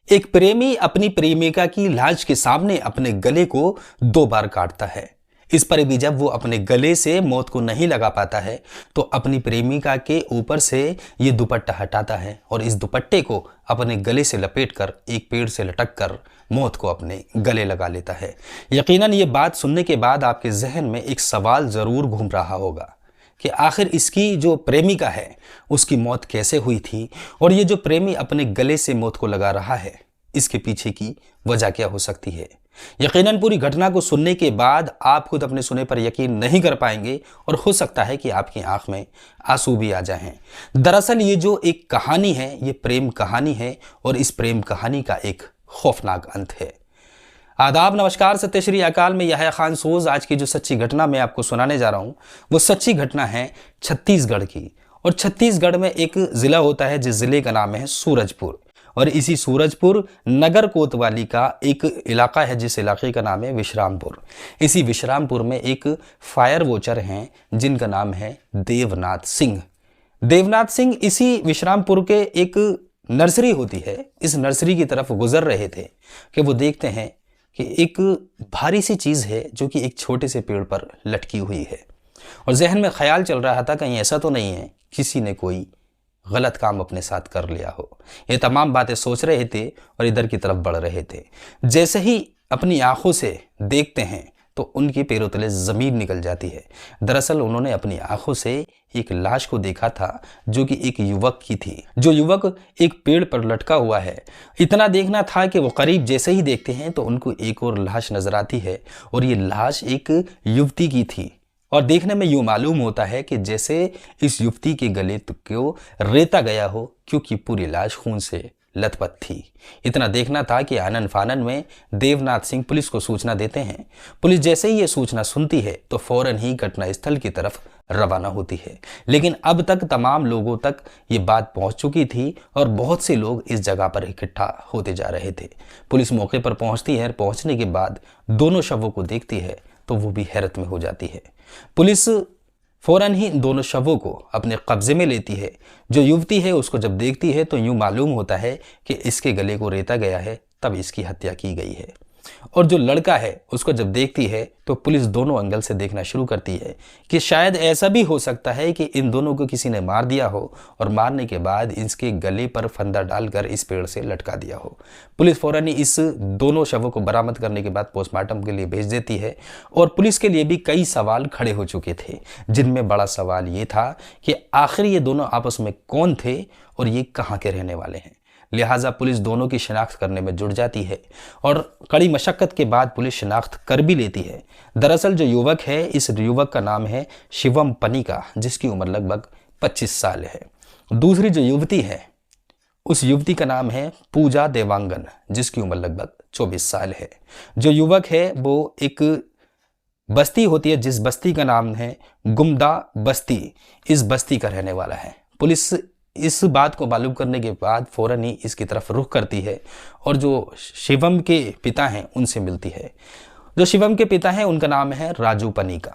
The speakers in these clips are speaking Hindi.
एक प्रेमी अपनी प्रेमिका की लाश के सामने अपने गले को 2 बार काटता है। इस पर भी जब वो अपने गले से मौत को नहीं लगा पाता है तो अपनी प्रेमिका के ऊपर से ये दुपट्टा हटाता है और इस दुपट्टे को अपने गले से लपेटकर एक पेड़ से लटक कर मौत को अपने गले लगा लेता है। यकीनन ये बात सुनने के बाद आपके जहन में एक सवाल ज़रूर घूम रहा होगा कि आखिर इसकी जो प्रेमिका है उसकी मौत कैसे हुई थी और ये जो प्रेमी अपने गले से मौत को लगा रहा है इसके पीछे की वजह क्या हो सकती है। यकीनन पूरी घटना को सुनने के बाद आप खुद अपने सुने पर यकीन नहीं कर पाएंगे और हो सकता है कि आपकी आंख में आंसू भी आ जाएं। दरअसल ये जो एक कहानी है ये प्रेम कहानी है और इस प्रेम कहानी का एक खौफनाक अंत है। आदाब, नमस्कार, सत्य श्री अकाल में यह खान सोज। आज की जो सच्ची घटना मैं आपको सुनाने जा रहा हूँ वो सच्ची घटना है छत्तीसगढ़ की। और छत्तीसगढ़ में एक ज़िला होता है जिस ज़िले का नाम है सूरजपुर और इसी सूरजपुर नगर कोतवाली का एक इलाका है जिस इलाके का नाम है विश्रामपुर। इसी विश्रामपुर में एक फायर वॉचर हैं जिनका नाम है देवनाथ सिंह। देवनाथ सिंह इसी विश्रामपुर के एक नर्सरी होती है, इस नर्सरी की तरफ गुजर रहे थे कि वो देखते हैं कि एक भारी सी चीज़ है जो कि एक छोटे से पेड़ पर लटकी हुई है और जहन में ख्याल चल रहा था कहीं ऐसा तो नहीं है किसी ने कोई गलत काम अपने साथ कर लिया हो। ये तमाम बातें सोच रहे थे और इधर की तरफ बढ़ रहे थे। जैसे ही अपनी आंखों से देखते हैं तो उनके पैरों तले ज़मीन निकल जाती है। दरअसल उन्होंने अपनी आंखों से एक लाश को देखा था जो कि एक युवक की थी। जो युवक एक पेड़ पर लटका हुआ है, इतना देखना था कि वो करीब जैसे ही देखते हैं तो उनको एक और लाश नजर आती है और ये लाश एक युवती की थी। और देखने में यूँ मालूम होता है कि जैसे इस युवती के गले को रेता गया हो क्योंकि पूरी लाश खून से लथपथ थी। इतना देखना था कि आनन फानन में देवनाथ सिंह पुलिस को सूचना देते हैं। पुलिस जैसे ही ये सूचना सुनती है तो फौरन ही घटनास्थल की तरफ रवाना होती है। लेकिन अब तक तमाम लोगों तक ये बात पहुंच चुकी थी और बहुत से लोग इस जगह पर इकट्ठा होते जा रहे थे। पुलिस मौके पर पहुंचती है। पहुंचने के बाद दोनों शवों को देखती है तो वो भी हैरत में हो जाती है। पुलिस फौरन ही दोनों शवों को अपने कब्जे में लेती है। जो युवती है उसको जब देखती है तो यूँ मालूम होता है कि इसके गले को रेता गया है, तब इसकी हत्या की गई है। और जो लड़का है उसको जब देखती है तो पुलिस दोनों एंगल से देखना शुरू करती है कि शायद ऐसा भी हो सकता है कि इन दोनों को किसी ने मार दिया हो और मारने के बाद इसके गले पर फंदा डालकर इस पेड़ से लटका दिया हो। पुलिस फौरन ही इस दोनों शवों को बरामद करने के बाद पोस्टमार्टम के लिए भेज देती है। और पुलिस के लिए भी कई सवाल खड़े हो चुके थे, जिनमें बड़ा सवाल ये था कि आखिर ये दोनों आपस में कौन थे और ये कहाँ के रहने वाले हैं। लिहाजा पुलिस दोनों की शिनाख्त करने में जुट जाती है और कड़ी मशक्क़त के बाद पुलिस शिनाख्त कर भी लेती है। दरअसल जो युवक है इस युवक का नाम है शिवम पनिका, जिसकी उम्र लगभग 25 साल है। दूसरी जो युवती है उस युवती का नाम है पूजा देवांगन, जिसकी उम्र लगभग 24 साल है। जो युवक है वो एक बस्ती होती है जिस बस्ती का नाम है गुमदा बस्ती, इस बस्ती का रहने वाला है। पुलिस इस बात को मालूम करने के बाद फौरन ही इसकी तरफ रुख करती है और जो शिवम के पिता हैं उनसे मिलती है। जो शिवम के पिता हैं उनका नाम है राजू पनिका।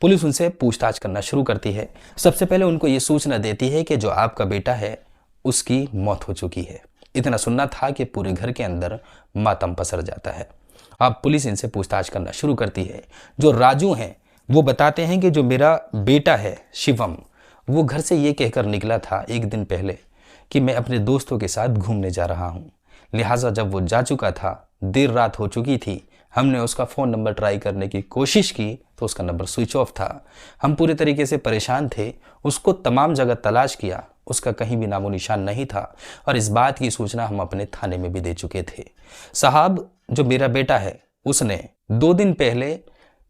पुलिस उनसे पूछताछ करना शुरू करती है। सबसे पहले उनको ये सूचना देती है कि जो आपका बेटा है उसकी मौत हो चुकी है। इतना सुनना था कि पूरे घर के अंदर मातम पसर जाता है। अब पुलिस इनसे पूछताछ करना शुरू करती है। जो राजू हैं वो बताते हैं कि जो मेरा बेटा है शिवम, वो घर से ये कहकर निकला था एक दिन पहले कि मैं अपने दोस्तों के साथ घूमने जा रहा हूँ। लिहाजा जब वो जा चुका था, देर रात हो चुकी थी, हमने उसका फ़ोन नंबर ट्राई करने की कोशिश की तो उसका नंबर स्विच ऑफ था। हम पूरे तरीके से परेशान थे, उसको तमाम जगह तलाश किया, उसका कहीं भी नामो निशान नहीं था और इस बात की सूचना हम अपने थाने में भी दे चुके थे। साहब, जो मेरा बेटा है उसने 2 दिन पहले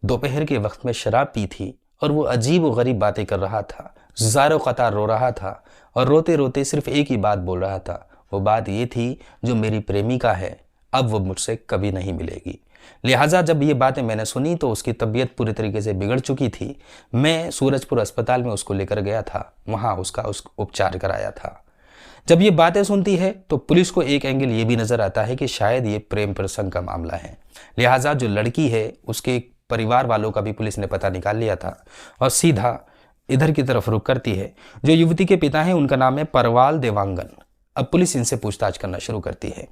दोपहर के वक्त में शराब पी थी और वो अजीब व गरीब बातें कर रहा था, ज़ारो क़तार रो रहा था और रोते रोते सिर्फ एक ही बात बोल रहा था। वो बात ये थी, जो मेरी प्रेमिका है अब वो मुझसे कभी नहीं मिलेगी। लिहाजा जब ये बातें मैंने सुनी तो उसकी तबीयत पूरी तरीके से बिगड़ चुकी थी। मैं सूरजपुर अस्पताल में उसको लेकर गया था, वहाँ उसका उपचार कराया था। जब ये बातें सुनती है तो पुलिस को एक एंगल ये भी नज़र आता है कि शायद ये प्रेम प्रसंग का मामला है। लिहाजा जो लड़की है उसके परिवार वालों का भी पुलिस ने पता निकाल लिया था और सीधा इधर की तरफ रुख करती है। जो युवती के पिता हैं उनका नाम है परवाल देवांगन अब पुलिस इनसे पूछताछ करना शुरू करती है।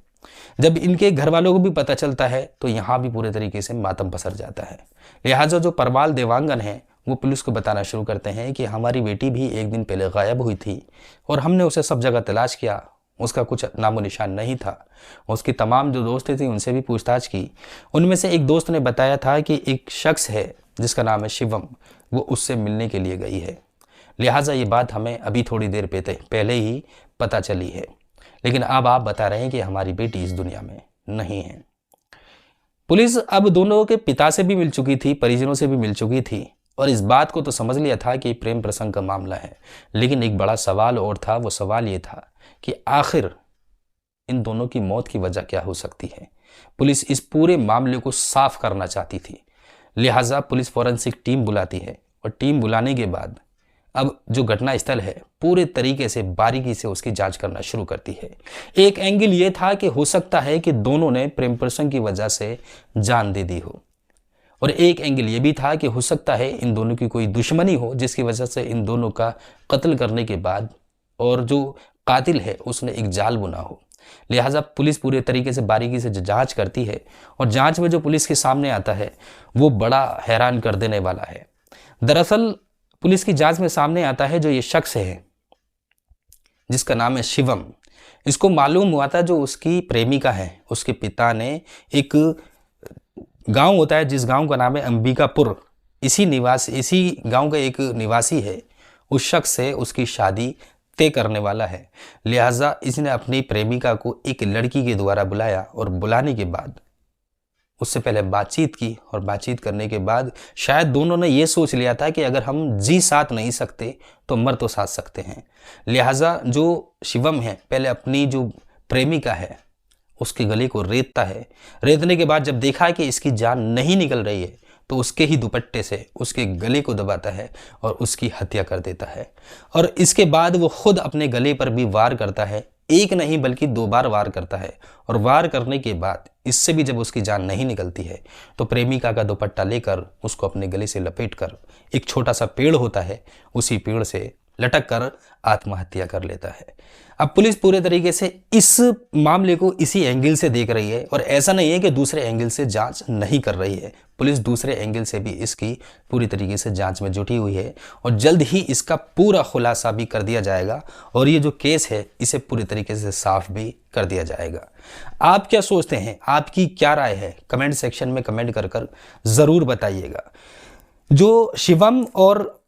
जब इनके घर वालों को भी पता चलता है तो यहाँ भी पूरे तरीके से मातम पसर जाता है। लिहाजा जो परवाल देवांगन है वो पुलिस को बताना शुरू करते हैं कि हमारी बेटी भी एक दिन पहले गायब हुई थी और हमने उसे सब जगह तलाश किया, उसका कुछ नामो निशान नहीं था। उसकी तमाम जो दोस्त थे उनसे भी पूछताछ की। उनमें से एक दोस्त ने बताया था कि एक शख्स है जिसका नाम है शिवम, वो उससे मिलने के लिए गई है। लिहाजा ये बात हमें अभी थोड़ी देर पहले ही पता चली है, लेकिन अब आप बता रहे हैं कि हमारी बेटी इस दुनिया में नहीं है। पुलिस अब दोनों के पिता से भी मिल चुकी थी, परिजनों से भी मिल चुकी थी और इस बात को तो समझ लिया था कि प्रेम प्रसंग का मामला है। लेकिन एक बड़ा सवाल और था। वो सवाल ये था कि आखिर इन दोनों की मौत की वजह क्या हो सकती है। पुलिस इस पूरे मामले को साफ करना चाहती थी। लिहाजा पुलिस फॉरेंसिक टीम बुलाती है और टीम बुलाने के बाद अब जो घटना स्थल है पूरे तरीके से बारीकी से उसकी जांच करना शुरू करती है। एक एंगल ये था कि हो सकता है कि दोनों ने प्रेम प्रसंग की वजह से जान दे दी हो, और एक एंगल ये भी था कि हो सकता है इन दोनों की कोई दुश्मनी हो जिसकी वजह से इन दोनों का कत्ल करने के बाद और जो कातिल है उसने एक जाल बुना हो। लिहाजा पुलिस पूरे तरीके से बारीकी से जांच करती है और जांच में जो पुलिस के सामने आता है वो बड़ा हैरान कर देने वाला है। दरअसल पुलिस की जांच में सामने आता है जो ये शख्स है जिसका नाम है शिवम, इसको मालूम हुआ था जो उसकी प्रेमिका है उसके पिता ने एक गांव होता है जिस गांव का नाम है अंबिकापुर, इसी गांव का एक निवासी है, उस शख्स से उसकी शादी तय करने वाला है। लिहाजा इसने अपनी प्रेमिका को एक लड़की के द्वारा बुलाया और बुलाने के बाद उससे पहले बातचीत की और बातचीत करने के बाद शायद दोनों ने यह सोच लिया था कि अगर हम जी साथ नहीं सकते तो मर तो साथ सकते हैं। लिहाजा जो शिवम है पहले अपनी जो प्रेमिका है उसके गले को रेतता है। रेतने के बाद जब देखा कि इसकी जान नहीं निकल रही है तो उसके ही दुपट्टे से उसके गले को दबाता है और उसकी हत्या कर देता है। और इसके बाद वो खुद अपने गले पर भी वार करता है, एक नहीं बल्कि 2 बार वार करता है। और वार करने के बाद इससे भी जब उसकी जान नहीं निकलती है तो प्रेमिका का दुपट्टा लेकर उसको अपने गले से लपेटकर एक छोटा सा पेड़ होता है उसी पेड़ से लटक कर आत्महत्या कर लेता है। अब पुलिस पूरे तरीके से इस मामले को इसी एंगल से देख रही है और ऐसा नहीं है कि दूसरे एंगल से जांच नहीं कर रही है। पुलिस दूसरे एंगल से भी इसकी पूरी तरीके से जांच में जुटी हुई है और जल्द ही इसका पूरा खुलासा भी कर दिया जाएगा और ये जो केस है इसे पूरी तरीके से साफ भी कर दिया जाएगा। आप क्या सोचते हैं, आपकी क्या राय है, कमेंट सेक्शन में कमेंट कर कर ज़रूर बताइएगा। जो शिवम और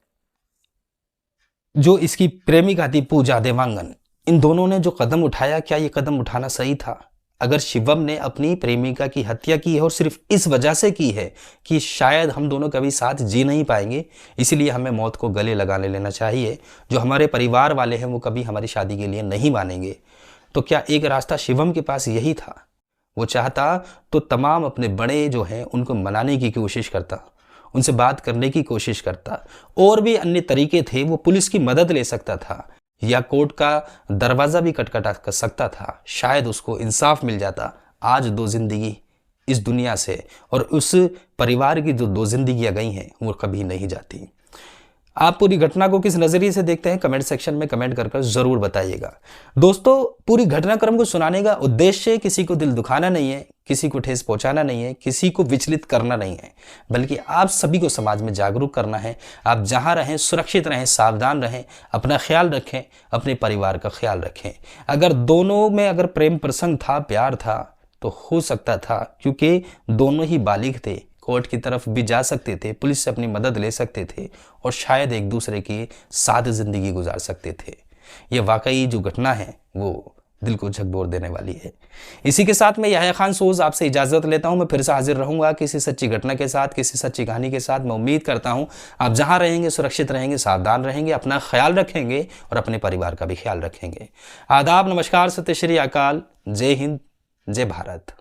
जो इसकी प्रेमिका थी पूजा देवांगन, इन दोनों ने जो कदम उठाया, क्या ये कदम उठाना सही था? अगर शिवम ने अपनी प्रेमिका की हत्या की है और सिर्फ इस वजह से की है कि शायद हम दोनों कभी साथ जी नहीं पाएंगे, इसीलिए हमें मौत को गले लगा लेना चाहिए, जो हमारे परिवार वाले हैं वो कभी हमारी शादी के लिए नहीं मानेंगे, तो क्या एक रास्ता शिवम के पास यही था? वो चाहता तो तमाम अपने बड़े जो हैं उनको मनाने की कोशिश करता, उनसे बात करने की कोशिश करता, और भी अन्य तरीके थे। वो पुलिस की मदद ले सकता था या कोर्ट का दरवाज़ा भी खटखटा कर सकता था, शायद उसको इंसाफ मिल जाता। आज 2 जिंदगी इस दुनिया से और उस परिवार की जो 2 जिंदगियां गई हैं वो कभी नहीं जाती। आप पूरी घटना को किस नज़रिए से देखते हैं कमेंट सेक्शन में कमेंट कर ज़रूर बताइएगा। दोस्तों, पूरी घटनाक्रम को सुनाने का उद्देश्य किसी को दिल दुखाना नहीं है, किसी को ठेस पहुंचाना नहीं है, किसी को विचलित करना नहीं है, बल्कि आप सभी को समाज में जागरूक करना है। आप जहां रहें सुरक्षित रहें, सावधान रहें, अपना ख्याल रखें, अपने परिवार का ख्याल रखें। अगर दोनों में अगर प्रेम प्रसंग था, प्यार था, तो हो सकता था, क्योंकि दोनों ही बालिग थे, कोर्ट की तरफ भी जा सकते थे, पुलिस से अपनी मदद ले सकते थे और शायद एक दूसरे की साथ ज़िंदगी गुजार सकते थे। ये वाकई जो घटना है वो दिल को झकझोर देने वाली है। इसी के साथ मैं याह्या खान सोज आपसे इजाज़त लेता हूं। मैं फिर से हाजिर रहूंगा किसी सच्ची घटना के साथ, किसी सच्ची कहानी के साथ। मैं उम्मीद करता हूं आप जहां रहेंगे सुरक्षित रहेंगे, सावधान रहेंगे, अपना ख्याल रखेंगे और अपने परिवार का भी ख्याल रखेंगे। आदाब, नमस्कार, सत श्री अकाल, जय हिंद, जय भारत।